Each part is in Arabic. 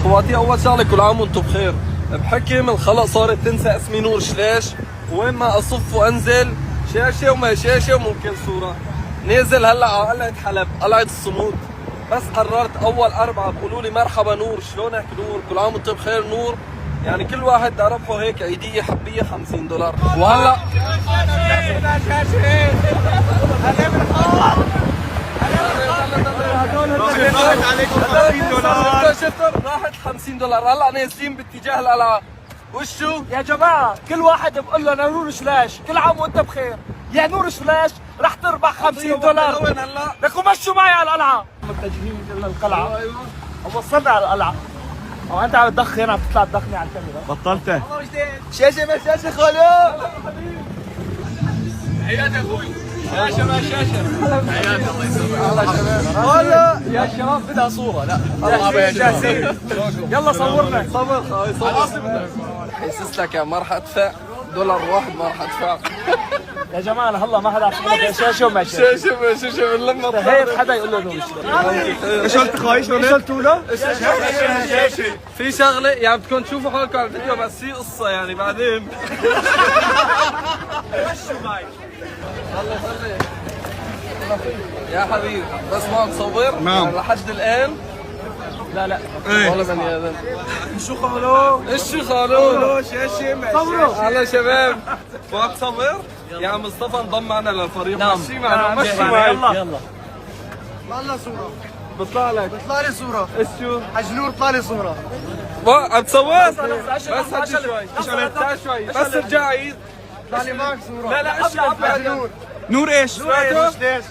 اخواتي، اول شغله كل عام وانتم بخير. بحكم الخلق صارت تنسى اسمي نور شلاش، وين ما اصف وانزل شاشه وما شاشه وممكن صوره. نازل هلا على قلعه حلب، قلعه الصمود، بس قررت اول 4 بقولوا لي مرحبا نور، شلونك نور، كل عام وانتم بخير نور. يعني كل واحد بدي اربحه هيك عيديه حبيه $50. وهلا راحت $50. هلا نازلين باتجاه القلعه. وشو يا جماعة كل واحد بقول له نور شلاش كل عام وانت بخير، يا نور شلاش رح تربح $50. وين هلا؟ لكم مشوا معي على القلعة، متجهين للقلعة. ايوه وصلنا على القلعة. او انت عم تدخن، عم تطلع تدخني على الكاميرا. بطلته. شاشة ما شاشة خالو. حياتي اخوي، شاشه ما شاشه. حياتي الله يسلمك. هلا يا شباب بدها صورة. لا جاهزين. يلا صورنا. صبر صبر. حسس لك ما راح ادفع $1 ما راح ادفع. يا جماعة أنا هلا ما حدا عم يقول شاشة وما شاشة. شاشه ما شاشه من لما هيك حدا يقول له نور شلاش. ايش قلت اخوي؟ ايش قلتوا له؟ في شغله يعني بدكم تشوفوا حالكم على الفيديو، بس في قصه يعني بعدين. الله يخليك يا حبيبي، بس ما تصور نعم. لحد الان. لا ولا بني ادم. شو خالو؟ ايش خالو؟ شاشة صوروا هلا شباب، ما تصور يا عم مصطفى، انضم معنا للفريق. نعم. مشي معنا مشي معي. يلا والله صورة بطلع لك بيطلع لي صورة ايش شو؟ حج نور طلع لي صورة عم تصور؟ بس بس هدي شوي، تعال شوي، بس ارجع عيد. طلع لي معك صورة لا لا ايش حج نور نور ايش؟ ليش؟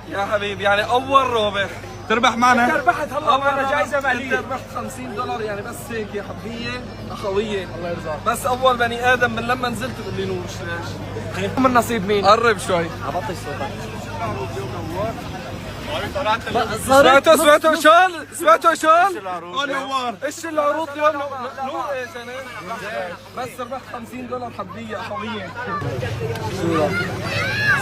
يا حبيبي يعني اول رابح تربح معنا؟ ربحت هلا معنا جائزة انت مالية. ربحت $50 يعني، بس هيك يا حبيه اخويه. الله يرضاك. بس اول بني ادم من لما نزلت بقول لي نور شلاش. من نصيب مين؟ قرب شوي. عبطش صوتك. سمعتوا شلون؟ نوار. ايش العروض اليوم؟ نور ايش انا؟ بس ربحت $50 حبيه اخويه.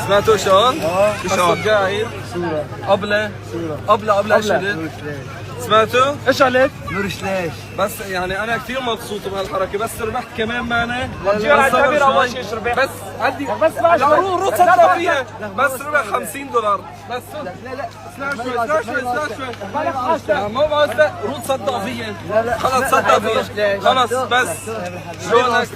سمعتوا شلون؟ شلون؟ جاي صورة قبله ايش قلت؟ سمعتوا؟ ايش عليك؟ نور شلاش بس يعني انا كثير مبسوط بهالحركه، بس ربحت كمان معنا. جيب على الكاميرا اول شيء شربت. بس عندي بس ماشي. عروض صدقيه، بس ربح $50. بس لا اسمع شوي مو بعرف روح صدق فيا. خلص صدق فيا خلص. بس شلونك؟